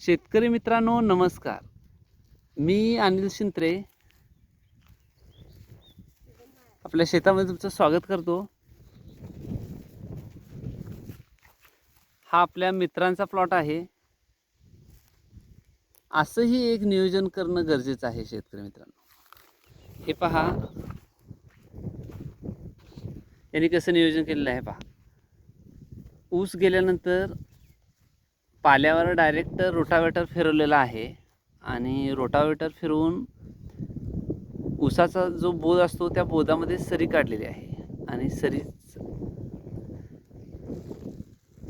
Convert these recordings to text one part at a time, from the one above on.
शेतकरी मित्रांनो नमस्कार. मी अनिल शिंत्रे आपल्या शेतामध्ये तुमचं स्वागत करतो. हा आपल्या मित्रांचा प्लॉट आहे. असंही एक नियोजन करणं गरजेचं आहे शेतकरी मित्रांनो. हे पहा, यांनी कसं नियोजन केलेलं आहे पहा. ऊस गेल्यानंतर पाल्यावर डायरेक्ट रोटावेटर फिरवलेला आहे आणि रोटावेटर फिरवून ऊसाचा जो बोध असतो त्या बोधामध्ये सरी काढलेली आहे आणि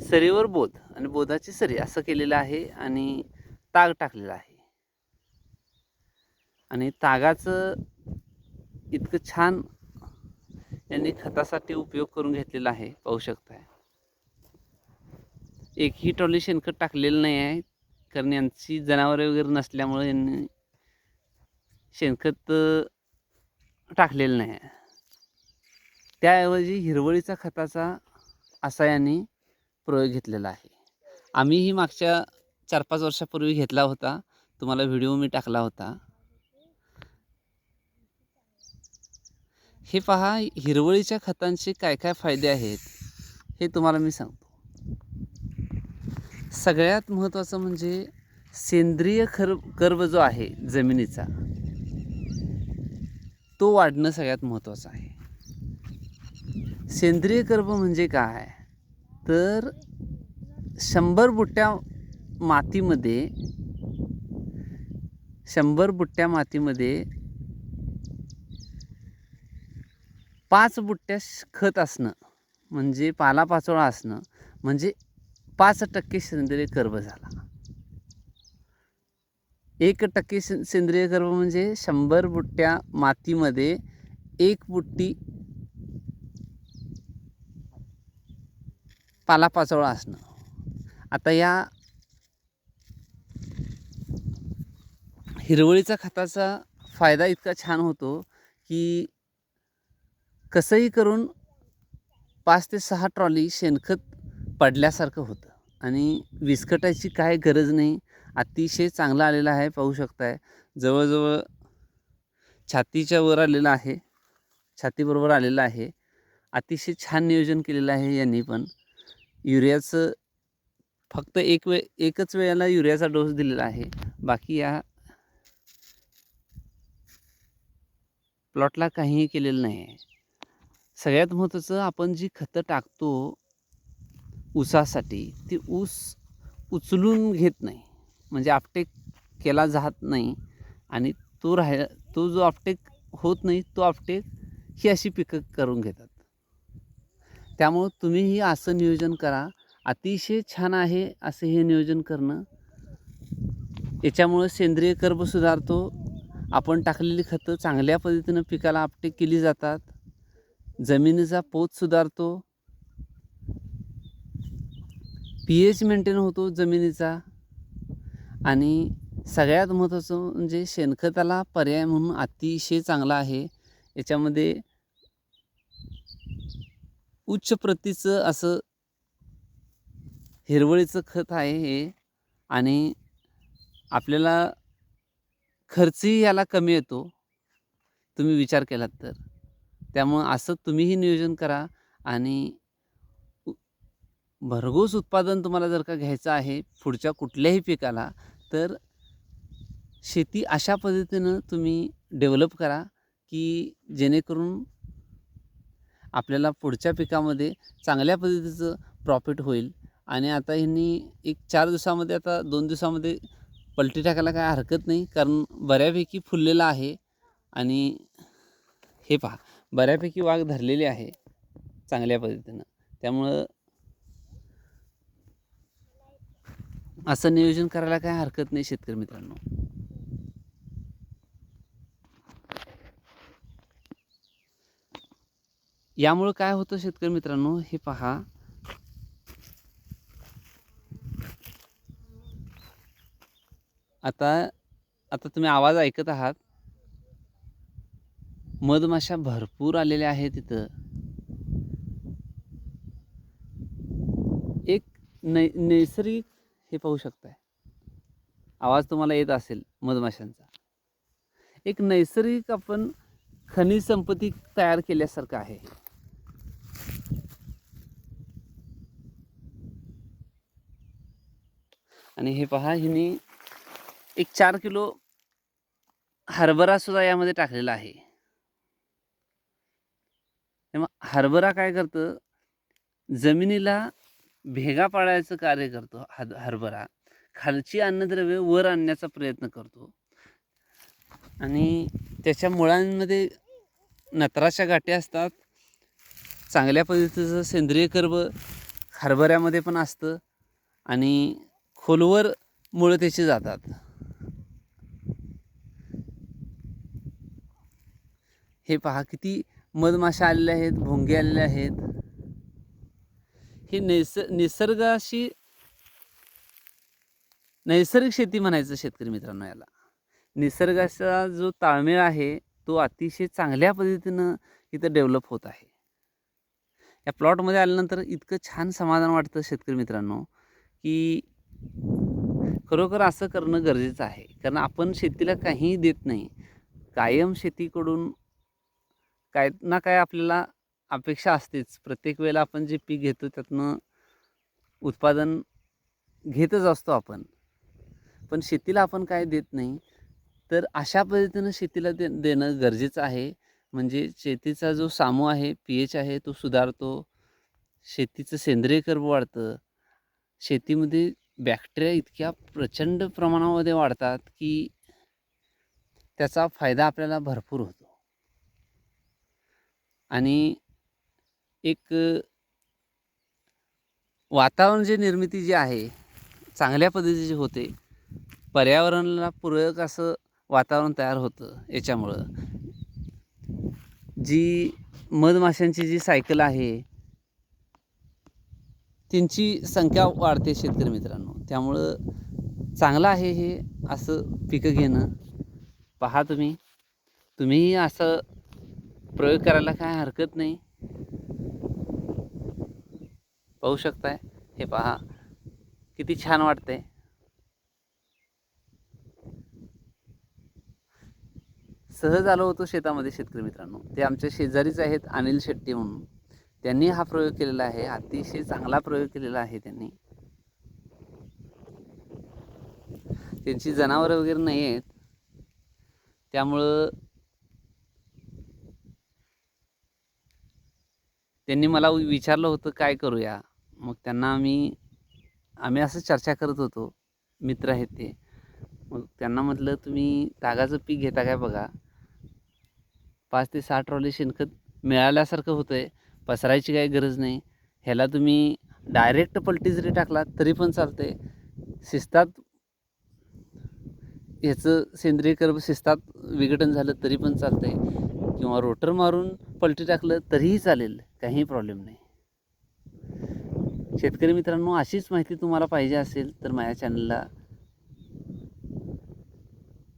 सरीवर बोध आणि बोधाची सरी असं केलेलं आहे आणि ताग टाकलेला आहे. आणि तागाचं इतकं छान यांनी खतासाठी उपयोग करून घेतलेला आहे, पाहू शकताय. एकही ट्रॉली शेणखत टाकलेलं नाही आहे, कारण यांची जनावरे वगैरे नसल्यामुळे यांनी शेणखत टाकलेलं नाही आहे. त्याऐवजी हिरवळीचा खताचा असा यांनी प्रयोग घेतलेला आहे. आम्हीही मागच्या 4-5 वर्षापूर्वी घेतला होता, तुम्हाला व्हिडिओ मी टाकला होता. हे पहा, हिरवळीच्या खतांचे काय काय फायदे आहेत हे तुम्हाला मी सांगतो. सगळ्यात महत्त्वाचं म्हणजे सेंद्रिय कर्ब जो आहे जमिनीचा, तो वाढणं सगळ्यात महत्त्वाचं आहे. सेंद्रिय कर्ब म्हणजे काय तर 100 बुट्ट्या मातीमध्ये 5 बुट्ट्या खत असणं म्हणजे पालापाचोळा असणं म्हणजे 5% सेंद्रिय कर्ब झाला. 1% सेंद्रिय कर्ब म्हणजे 100 बुट्ट्या मातीमध्ये 1 बुट्टी पालापाचोळा असणं. आता या हिरवळीचा खताचा फायदा इतका छान होतो की कसंही करून 5 ते 6 ट्रॉली शेणखत पडल्यासारखं होतं आणि विस्कटायची काय गरज नाही. अतिशय चांगला आलेला आहे, पाहू शकताय. जवळजवळ छातीच्या वर आलेला आहे, छातीबरोबर आलेला आहे. अतिशय छान नियोजन केलेलं आहे यांनी. पण युरियाचं फक्त एकच वेळेला युरियाचा डोस दिलेला आहे. बाकी या प्लॉटला काहीही केलेलं नाही आहे. सगळ्यात महत्त्वाचं, आपण जी खतं टाकतो ऊसासाठी, ती ऊस उचलून घेत नाही, म्हणजे आपटेक केला जात नाही आणि तो जो आपटेक होत नाही, तो आपटेक ही अशी पिकं करून घेतात. त्यामुळं तुम्हीही असं नियोजन करा. अतिशय छान आहे असं हे नियोजन करणं. याच्यामुळं सेंद्रिय कर्ब सुधारतो. आपण टाकलेली खतं चांगल्या पद्धतीनं पिकाला आपटेक केली जातात. जमिनीचा पोत सुधारतो, pH मेंटेन होतो जमिनीचा आणि सगळ्यात महत्त्वाचं म्हणजे शेणखताला पर्याय म्हणून अतिशय चांगला आहे. याच्यामध्ये उच्च प्रतीचं असं हिरवळीचं खत आहे हे आणि आपल्याला खर्चही याला कमी येतो तुम्ही विचार केलात तर. त्यामुळं असं तुम्हीही नियोजन करा आणि भरघोस उत्पादन तुम्हाला जर का घ्यायचं आहे पुढच्या कुठल्याही पिकाला, तर शेती अशा पद्धतीनं तुम्ही डेव्हलप करा की जेणेकरून आपल्याला पुढच्या पिकामध्ये चांगल्या पद्धतीचं प्रॉफिट होईल. आणि आता ह्यांनी एक 4 दिवसामध्ये, आता 2 दिवसामध्ये पलटी टाकायला काय हरकत नाही, कारण बऱ्यापैकी फुललेलं आहे. आणि हे पहा, बऱ्यापैकी वाढ धरलेली आहे चांगल्या पद्धतीनं. त्यामुळं असं नियोजन करायला काय हरकत नाही शेतकरी मित्रांनो. यामुळं काय होतं शेतकरी मित्रांनो, हे पहा, आता तुम्ही आवाज ऐकत आहात. मधमाशा भरपूर आलेल्या आहेत तिथं. एक नैसर्गिक हे पाहू शकताय. आवाज तुम्हाला येत असेल मधमाशांचा. एक नैसर्गिक आपण खनिज संपत्ती तयार केल्यासारखं आहे. आणि हे पहा, हिने एक 4 किलो हरभरा सुद्धा यामध्ये टाकलेला आहे. तेव्हा हरभरा काय करतं, जमिनीला भेगा पाडायचं कार्य करतो. हरभरा खालची अन्नद्रव्ये वर आणण्याचा प्रयत्न करतो आणि त्याच्या मुळांमध्ये नत्राच्या गाठी असतात. चांगल्या पद्धतीचं सेंद्रिय कर्ब हरभऱ्यामध्ये पण असतं आणि खोलवर मुळं त्याची जातात. हे पहा, किती मधमाशा आलेल्या आहेत, भोंगे आलेले आहेत. हे निसर्गाशी नैसर्गिक शेती म्हणायचं शेतकरी मित्रांनो याला. निसर्गाचा जो ताळमेळ आहे तो अतिशय चांगल्या पद्धतीनं इथं डेव्हलप होत आहे. या प्लॉटमध्ये आल्यानंतर इतकं छान समाधान वाटतं शेतकरी मित्रांनो, की खरोखर असं करणं गरजेचं आहे. कारण आपण शेतीला काहीही देत नाही. कायम शेतीकडून काय ना काय आपल्याला अपेक्षा असतेच. प्रत्येक वेळेला आपण जे पीक घेतो त्यातनं उत्पादन घेतच असतो आपण. पण शेतीला आपण काय देत नाही. तर अशा पद्धतीनं शेतीला देणं गरजेचं आहे. म्हणजे शेतीचा जो सामू आहे, pH आहे तो सुधारतो. शेतीचं सेंद्रिय कर्ब वाढतं. शेतीमध्ये बॅक्टेरिया इतक्या प्रचंड प्रमाणामध्ये वाढतात की त्याचा फायदा आपल्याला भरपूर होतो. आणि एक वातावरण जे निर्मिती जी आहे चांगल्या पद्धतीची होते. पर्यावरणाला पूरक असं वातावरण तयार होतं याच्यामुळं. जी मधमाशांची जी सायकल आहे त्यांची संख्या वाढते शेतकरी मित्रांनो. त्यामुळं चांगलं आहे हे असं पिकं घेणं. पहा, तुम्हीही असं प्रयोग करायला काय हरकत नाही. पाहू शकताय, हे पहा किती छान वाटतंय. सहज आलो होतो शेतामध्ये शेतकरी मित्रांनो. ते आमच्या शेजारीच आहेत, अनिल शेट्टी म्हणून. त्यांनी हा प्रयोग केलेला आहे. अतिशय चांगला प्रयोग केलेला आहे त्यांनी. त्यांची जनावरं वगैरे नाही आहेत, त्यामुळं त्यांनी मला विचारलं होतं काय करूया. मग त्यांना आम्ही असं चर्चा करत होतो. मित्र आहेत ते. मग त्यांना म्हटलं, तुम्ही तागाचं पीक घेता काय बघा. 5 ते 6 ट्रॉली शेणखत मिळाल्यासारखं होतं आहे. पसरायची काही गरज नाही. ह्याला तुम्ही डायरेक्ट पलटी जरी टाकला तरी पण चालतं आहे. शिस्तात ह्याचं सेंद्रिय कर्ब शिस्तात विघटन झालं तरी पण चालतं आहे. किंवा रोटर मारून पलटी टाकलं तरीही चालेल, काहीही प्रॉब्लेम नाही. शेतकरी मित्रांनो, अशीच माहिती तुम्हाला पाहिजे असेल तर माझ्या चॅनलला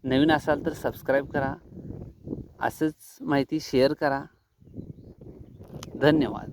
नवीन असाल तर सबस्क्राईब करा. असंच माहिती शेअर करा. धन्यवाद.